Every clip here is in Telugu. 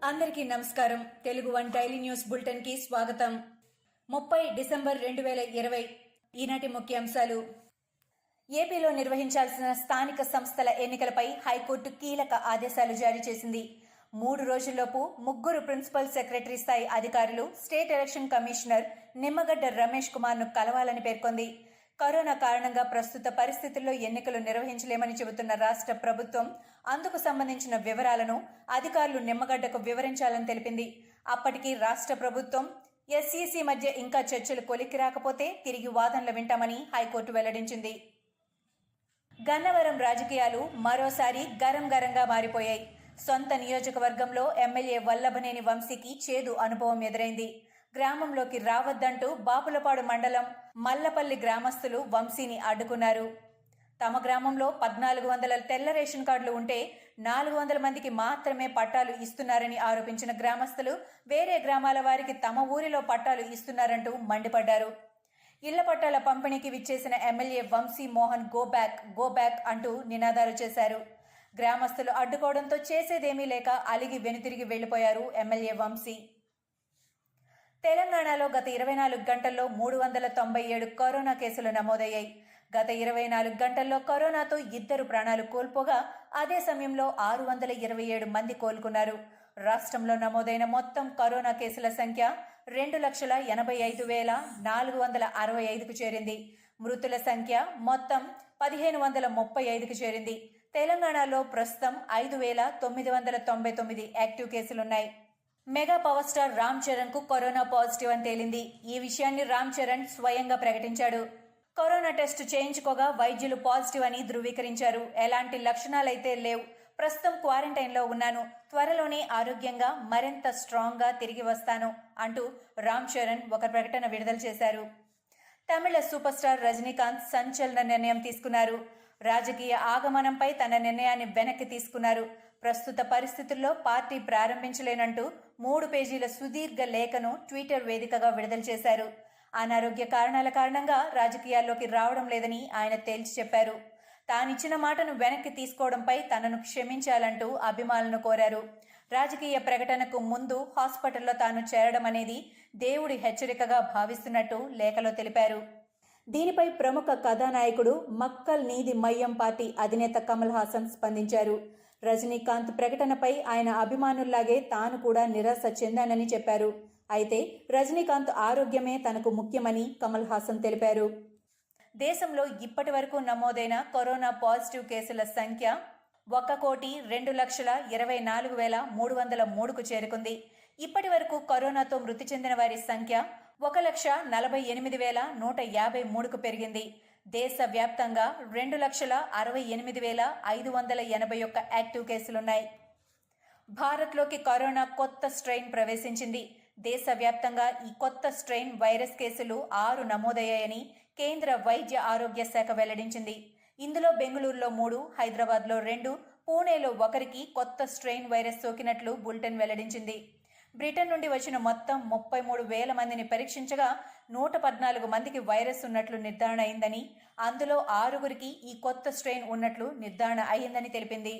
అందరికీ నమస్కారం. Telugu one daily news bulletin కి స్వాగతం. 30 డిసెంబర్ 2020 ఈనాటి ముఖ్యాంశాలు. ఏపీలో నిర్వహించాల్సిన స్థానిక సంస్థల ఎన్నికలపై హైకోర్టు కీలక ఆదేశాలు జారీ చేసింది. 3 రోజుల్లోపు 3 ప్రిన్సిపల్ సెక్రటరీ స్థాయి అధికారులు state election commissioner Nimmagadda Ramesh Kumar ను కలవాలని పేర్కొంది. కరోనా కారణంగా ప్రస్తుత పరిస్థితుల్లో ఎన్నికలు నిర్వహించలేమని చెబుతున్న రాష్ట్ర ప్రభుత్వం అందుకు సంబంధించిన వివరాలను అధికారులు నిమ్మగడ్డకు వివరించాలని తెలిపింది. అప్పటికి రాష్ట్ర ప్రభుత్వం ఎస్ఈసీ మధ్య ఇంకా చర్చలు కొలిక్కి రాకపోతే తిరిగి వాదనలు వింటామని హైకోర్టు వెల్లడించింది. గన్నవరం రాజకీయాలు మరోసారి గరంగా మారిపోయాయి. సొంత నియోజకవర్గంలో ఎమ్మెల్యే వల్లభనేని వంశీకి చేదు అనుభవం ఎదురైంది. గ్రామంలోకి రావద్దంటూ బాపులపాడు మండలం మల్లపల్లి గ్రామస్తులు వంశీని అడ్డుకున్నారు. తమ గ్రామంలో 1400 తెల్ల రేషన్ కార్డులు ఉంటే 400 మందికి మాత్రమే పట్టాలు ఇస్తున్నారని ఆరోపించిన గ్రామస్తులు వేరే గ్రామాల వారికి తమ ఊరిలో పట్టాలు ఇస్తున్నారంటూ మండిపడ్డారు. ఇళ్ల పట్టాల పంపిణీకి విచ్చేసిన MLA Vamsi Mohan go back అంటూ నినాదాలు చేశారు. గ్రామస్తులు అడ్డుకోవడంతో చేసేదేమీ లేక అలిగి వెనుతిరిగి వెళ్లిపోయారు ఎమ్మెల్యే వంశీ. తెలంగాణలో గత 24 గంటల్లో 397 కరోనా కేసులు నమోదయ్యాయి. గత 24 గంటల్లో కరోనాతో 2 ప్రాణాలు కోల్పోగా అదే సమయంలో 627 మంది కోలుకున్నారు. రాష్ట్రంలో నమోదైన మొత్తం కరోనా కేసుల సంఖ్య 2,85,465కు చేరింది. మృతుల సంఖ్య మొత్తం 1,535కు చేరింది. తెలంగాణలో ప్రస్తుతం 5,999 యాక్టివ్ కేసులున్నాయి. Mega power star Ram Charan కు కరోనా పాజిటివ్ అని తేలింది. ఈ విషయాన్ని రామ్ చరణ్ స్వయంగా ప్రకటించాడు. కరోనా టెస్ట్ చేయించుకోగా వైద్యులు పాజిటివ్ అని ధృవీకరించారు. ఎలాంటి లక్షణాలైతే లేవు. ప్రస్తుతం క్వారంటైన్ లో ఉన్నాను. త్వరలోనే ఆరోగ్యంగా మరింత స్ట్రాంగ్ గా తిరిగి వస్తాను అంటూ రామ్ చరణ్ ఒక ప్రకటన విడుదల చేశారు. తమిళ సూపర్ స్టార్ రజనీకాంత్ సంచలన నిర్ణయం తీసుకున్నారు. రాజకీయ ఆగమనంపై తన నిర్ణయాన్ని వెనక్కి తీసుకున్నారు. ప్రస్తుత పరిస్థితుల్లో పార్టీ ప్రారంభించలేనంటూ 3 పేజీల సుదీర్ఘ లేఖను ట్విట్టర్ వేదికగా విడుదల చేశారు. అనారోగ్య కారణాల కారణంగా రాజకీయాల్లోకి రావడం లేదని ఆయన తేల్చి చెప్పారు. తానిచ్చిన మాటను వెనక్కి తీసుకోవడంపై తనను క్షమించాలంటూ అభిమానులను కోరారు. రాజకీయ ప్రకటనకు ముందు హాస్పిటల్లో తాను చేరడం అనేది దేవుడి హెచ్చరికగా భావిస్తున్నట్టు లేఖలో తెలిపారు. దీనిపై ప్రముఖ కథానాయకుడు మక్కల్ నీది మయ్యం పార్టీ అధినేత కమల్ హాసన్ స్పందించారు. రజనీకాంత్ ప్రకటనపై ఆయన అభిమానుల్లాగే తాను కూడా నిరాశ చెందానని చెప్పారు. అయితే రజనీకాంత్ ఆరోగ్యమే తనకు ముఖ్యమని కమల్ హాసన్ తెలిపారు. దేశంలో ఇప్పటి వరకు నమోదైన కరోనా పాజిటివ్ కేసుల సంఖ్య 1,02,24,303కు చేరుకుంది. ఇప్పటి వరకు కరోనాతో మృతి చెందిన వారి సంఖ్య 1,48,153కు పెరిగింది. దేశవ్యాప్తంగా 2,68,581 యాక్టివ్ కేసులున్నాయి. భారత్లోకి కరోనా కొత్త స్ట్రెయిన్ ప్రవేశించింది. దేశవ్యాప్తంగా ఈ కొత్త స్ట్రెయిన్ వైరస్ కేసులు 6 నమోదయ్యాయని కేంద్ర వైద్య ఆరోగ్య శాఖ వెల్లడించింది. ఇందులో బెంగళూరులో 3, హైదరాబాద్లో 2, పూణేలో 1కి కొత్త స్ట్రెయిన్ వైరస్ సోకినట్లు బులెటిన్ వెల్లడించింది. బ్రిటన్ నుండి వచ్చిన మొత్తం 33,000 మందిని పరీక్షించగా 114 మందికి వైరస్ ఉన్నట్లు నిర్ధారణ అయిందని, అందులో 6గురికి ఈ కొత్త స్ట్రెయిన్ ఉన్నట్లు నిర్ధారణ అయిందని తెలిపింది.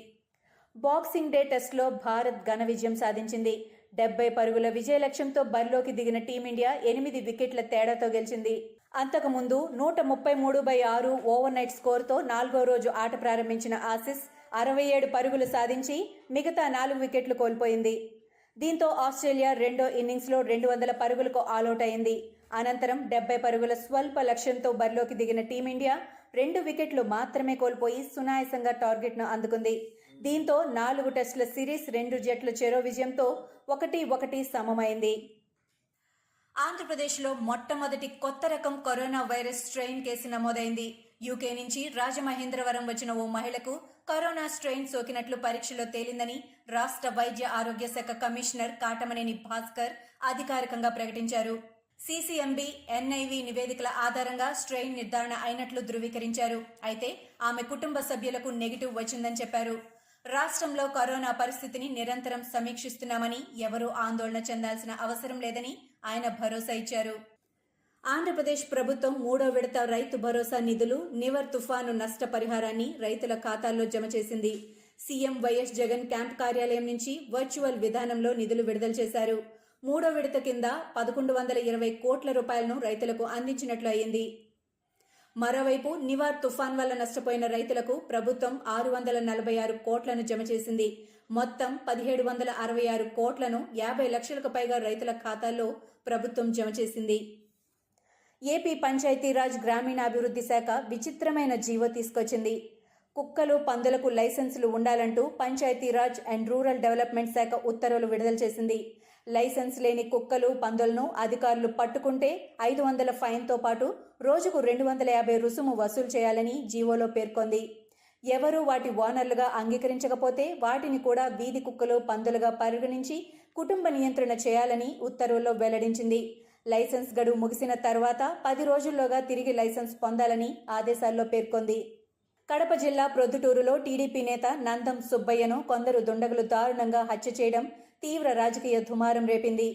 బాక్సింగ్ డే టెస్ట్లో భారత్ ఘన విజయం సాధించింది. 70 పరుగుల విజయ లక్ష్యంతో బరిలోకి దిగిన టీమిండియా 8 వికెట్ల తేడాతో గెలిచింది. అంతకుముందు 133/6 ఓవర్ నైట్ స్కోరుతో 4వ రోజు ఆట ప్రారంభించిన ఆసీస్ 67 పరుగులు సాధించి మిగతా 4 వికెట్లు కోల్పోయింది. దీంతో ఆస్ట్రేలియా రెండో ఇన్నింగ్స్లో 200 పరుగులకు ఆలౌట్ అయింది. అనంతరం 70 పరుగుల స్వల్ప లక్ష్యంతో బరిలోకి దిగిన టీమిండియా 2 వికెట్లు మాత్రమే కోల్పోయి సునాయాసంగా టార్గెట్ను అందుకుంది. దీంతో 4 టెస్టుల సిరీస్ 2 జట్ల చెరో విజయంతో 1-1 సమమైంది. ఆంధ్రప్రదేశ్లో మొట్టమొదటి కొత్త రకం కరోనా వైరస్ స్ట్రెయిన్ కేసు నమోదైంది. యూకే నుంచి రాజమహేంద్రవరం వచ్చిన ఓ మహిళకు కరోనా స్ట్రెయిన్ సోకినట్లు పరీక్షలో తేలిందని రాష్ట్ర వైద్య ఆరోగ్య శాఖ కమిషనర్ కాటమనేని భాస్కర్ అధికారికంగా ప్రకటించారు. సీసీఎంబీ, ఎన్ఐవి నివేదికల ఆధారంగా స్ట్రెయిన్ నిర్ధారణ అయినట్లు ధృవీకరించారు. అయితే ఆమె కుటుంబ సభ్యులకు నెగిటివ్ వచ్చిందని చెప్పారు. రాష్ట్రంలో కరోనా పరిస్థితిని నిరంతరం సమీక్షిస్తున్నామని, ఎవరూ ఆందోళన చెందాల్సిన అవసరం లేదని ఆయన భరోసా ఇచ్చారు. ఆంధ్రప్రదేశ్ ప్రభుత్వం 3వ విడత రైతు భరోసా నిధులు, నివర్ తుఫాను నష్ట పరిహారాన్ని రైతుల ఖాతాల్లో జమ చేసింది. సీఎం వైఎస్ జగన్ క్యాంప్ కార్యాలయం నుంచి వర్చువల్ విధానంలో నిధులు విడుదల చేశారు. 3వ విడత కింద 1120 కోట్ల రూపాయలను రైతులకు అందించినట్లు అయింది. మరోవైపు నివార్ తుఫాన్ వల్ల నష్టపోయిన రైతులకు ప్రభుత్వం 646 కోట్లను జమ చేసింది. మొత్తం 1766 కోట్లను 50 లక్షలకు పైగా రైతుల ఖాతాల్లో ప్రభుత్వం జమ చేసింది. ఏపీ పంచాయతీరాజ్ గ్రామీణాభివృద్ధి శాఖ విచిత్రమైన జీవో తీసుకొచ్చింది. కుక్కలు, పందులకు లైసెన్సులు ఉండాలంటూ పంచాయతీరాజ్ అండ్ రూరల్ డెవలప్మెంట్ శాఖ ఉత్తర్వులు విడుదల చేసింది. లైసెన్స్ లేని కుక్కలు, పందులను అధికారులు పట్టుకుంటే 500 ఫైన్తో పాటు రోజుకు 250 రుసుము వసూలు చేయాలని జీవోలో పేర్కొంది. ఎవరూ వాటి ఓనర్లుగా అంగీకరించకపోతే వాటిని కూడా వీధి కుక్కలు, పందులుగా పరిగణించి కుటుంబ నియంత్రణ చేయాలని ఉత్తర్వుల్లో వెల్లడించింది. లైసెన్స్ గడువు ముగిసిన తర్వాత 10 రోజుల్లోగా తిరిగి లైసెన్స్ పొందాలని ఆదేశాల్లో పేర్కొంది. కడప జిల్లా ప్రొద్దుటూరులో టీడీపీ నేత నందం సుబ్బయ్యను కొందరు దుండగులు దారుణంగా హత్య చేయడం తీవ్ర రాజకీయ దుమారం రేపింది.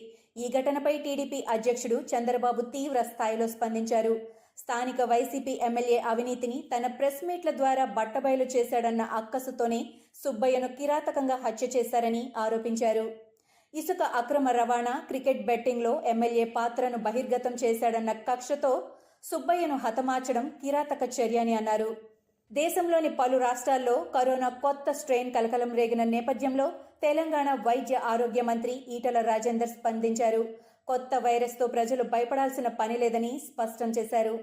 ఈ ఘటనపై టీడీపీ అధ్యక్షుడు చంద్రబాబు తీవ్ర స్థాయిలో స్పందించారు. స్థానిక వైసీపీ ఎమ్మెల్యే అవినీతిని తన ప్రెస్ మీట్ల ద్వారా బట్టబయలు చేశాడన్న అక్కసుతోనే సుబ్బయ్యను కిరాతకంగా హత్య చేశారని ఆరోపించారు. ఇసుక అక్రమ రవాణా, క్రికెట్ బెట్టింగ్లో ఎమ్మెల్యే పాత్రను బహిర్గతం చేశాడన్న కక్షతో సుబ్బయ్యను హతమార్చడం కిరాతక చర్య అని అన్నారు. దేశంలోని పలు రాష్ట్రాల్లో కరోనా కొత్త స్ట్రెయిన్ కలకలం రేగిన నేపథ్యంలో తెలంగాణ వైద్య ఆరోగ్య మంత్రి ఈటల రాజేందర్ స్పందించారు. కొత్త వైరస్తో ప్రజలు భయపడాల్సిన పని లేదని స్పష్టం చేశారు.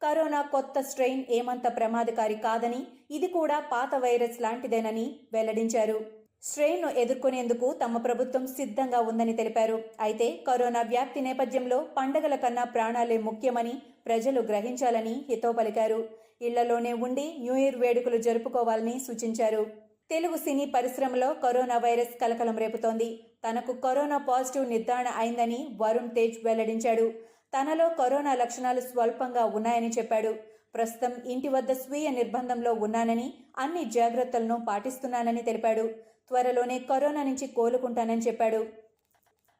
కరోనా కొత్త స్ట్రెయిన్ ఏమంత ప్రమాదకారి కాదని, ఇది కూడా పాత వైరస్ లాంటిదేనని వెల్లడించారు. స్ట్రెయిన్ను ఎదుర్కొనేందుకు తమ ప్రభుత్వం సిద్ధంగా ఉందని తెలిపారు. అయితే కరోనా వ్యాప్తి నేపథ్యంలో పండగల కన్నా ప్రాణాలే ముఖ్యమని ప్రజలు గ్రహించాలని హితవు పలికారు. ఇళ్లలోనే ఉండి న్యూ ఇయర్ వేడుకలు జరుపుకోవాలని సూచించారు. తెలుగు సినీ పరిశ్రమలో కరోనా వైరస్ కలకలం రేపుతోంది. తనకు కరోనా పాజిటివ్ నిర్ధారణ అయిందని వరుణ్ తేజ్ వెల్లడించాడు. తనలో కరోనా లక్షణాలు స్వల్పంగా ఉన్నాయని చెప్పాడు. ప్రస్తుతం ఇంటి వద్ద స్వీయ నిర్బంధంలో ఉన్నానని, అన్ని జాగ్రత్తలను పాటిస్తున్నానని తెలిపాడు. త్వరలోనే కరోనా నుంచి కోలుకుంటానని చెప్పాడు.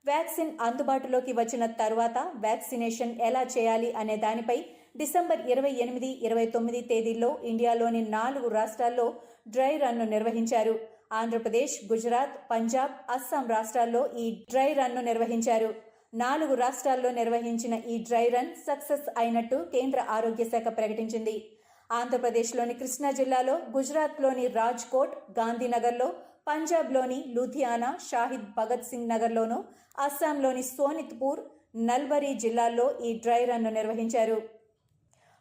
వ్యాక్సిన్ అందుబాటులోకి వచ్చిన తర్వాత వ్యాక్సినేషన్ ఎలా చేయాలి అనే దానిపై డిసెంబర్ 28, 29 తేదీల్లో ఇండియాలోని 4 రాష్ట్రాల్లో డ్రై రన్ను నిర్వహించారు. ఆంధ్రప్రదేశ్, గుజరాత్, పంజాబ్, అస్సాం రాష్ట్రాల్లో ఈ డ్రై రన్ను నిర్వహించారు. 4 రాష్ట్రాల్లో నిర్వహించిన ఈ డ్రై రన్ సక్సెస్ అయినట్టు కేంద్ర ఆరోగ్య శాఖ ప్రకటించింది. ఆంధ్రప్రదేశ్లోని కృష్ణా జిల్లాలో, గుజరాత్లోని రాజ్కోట్, గాంధీనగర్లో, పంజాబ్లోని లూధియానా, షాహిద్ భగత్ సింగ్ నగర్లోనూ, అస్సాంలోని సోనిత్పూర్, నల్బరీ జిల్లాల్లో ఈ డ్రై రన్ను నిర్వహించారు.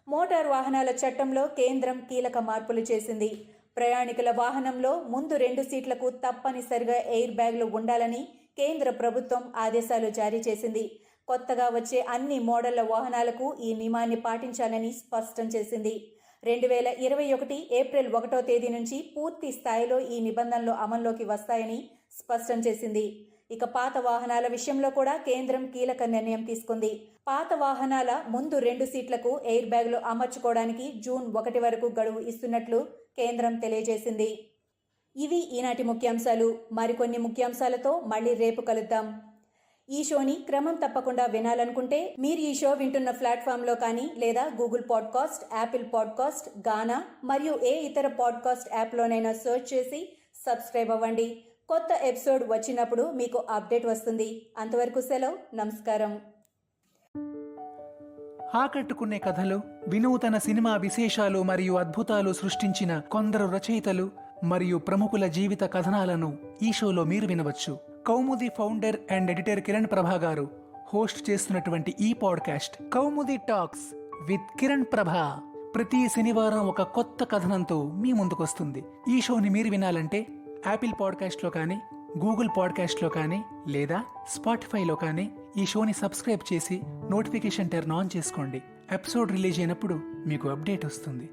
మోటార్ వాహనాల చట్టంలో కేంద్రం కీలక మార్పులు చేసింది. ప్రయాణికుల వాహనంలో ముందు 2 సీట్లకు తప్పనిసరిగా ఎయిర్ బ్యాగ్లు ఉండాలని కేంద్ర ప్రభుత్వం ఆదేశాలు జారీ చేసింది. కొత్తగా వచ్చే అన్ని మోడళ్ల వాహనాలకు ఈ నియమాన్ని పాటించాలని స్పష్టం చేసింది. 2021 ఏప్రిల్ 1వ తేదీ నుంచి పూర్తి స్థాయిలో ఈ నిబంధనలు అమల్లోకి వస్తాయని స్పష్టం చేసింది. ఇక పాత వాహనాల విషయంలో కూడా కేంద్రం కీలక నిర్ణయం తీసుకుంది. పాత వాహనాల ముందు 2 సీట్లకు ఎయిర్ బ్యాగ్లు అమర్చుకోవడానికి జూన్ 1 వరకు గడువు ఇస్తున్నట్లు కేంద్రం తెలియజేసింది. ఇవి ఈనాటి ముఖ్యాంశాలు. మరికొన్ని ముఖ్యాంశాలతో మళ్ళీ రేపు కలుద్దాం. ఈ షోని క్రమం తప్పకుండా వినాలనుకుంటే మీరు ఈ షో వింటున్న ప్లాట్ఫామ్లో కానీ, లేదా గూగుల్ పాడ్కాస్ట్, యాపిల్ పాడ్కాస్ట్, గానా మరియు ఏ ఇతర పాడ్కాస్ట్ యాప్లోనైనా సెర్చ్ చేసి సబ్స్క్రైబ్ అవ్వండి. కొత్త ఎపిసోడ్ వచ్చినప్పుడు మీకు అప్డేట్ వస్తుంది. అంతవరకు సెలవు, నమస్కారం. ఆకట్టుకునే కథలు, వినూతన సినిమా విశేషాలు మరియు అద్భుతాలు సృష్టించిన కొందరు రచయితలు మరియు ప్రముఖుల జీవిత కథనాలను ఈ షోలో మీరు వినవచ్చు. కౌముది ఫౌండర్ అండ్ ఎడిటర్ కిరణ్ ప్రభా గారు హోస్ట్ చేస్తున్నటువంటి ఈ podcast Kaumudi talks with Kiran ప్రభా ప్రతి శనివారం ఒక కొత్త కథనంతో మీ ముందుకొస్తుంది. ఈ షోని మీరు వినాలంటే యాపిల్ పాడ్కాస్ట్లో కానీ, గూగుల్ పాడ్కాస్ట్లో కానీ, లేదా స్పాటిఫైలో కానీ ఈ షోని సబ్స్క్రైబ్ చేసి నోటిఫికేషన్ టర్న్ ఆన్ చేసుకోండి. ఎపిసోడ్ రిలీజ్ అయినప్పుడు మీకు అప్డేట్ వస్తుంది.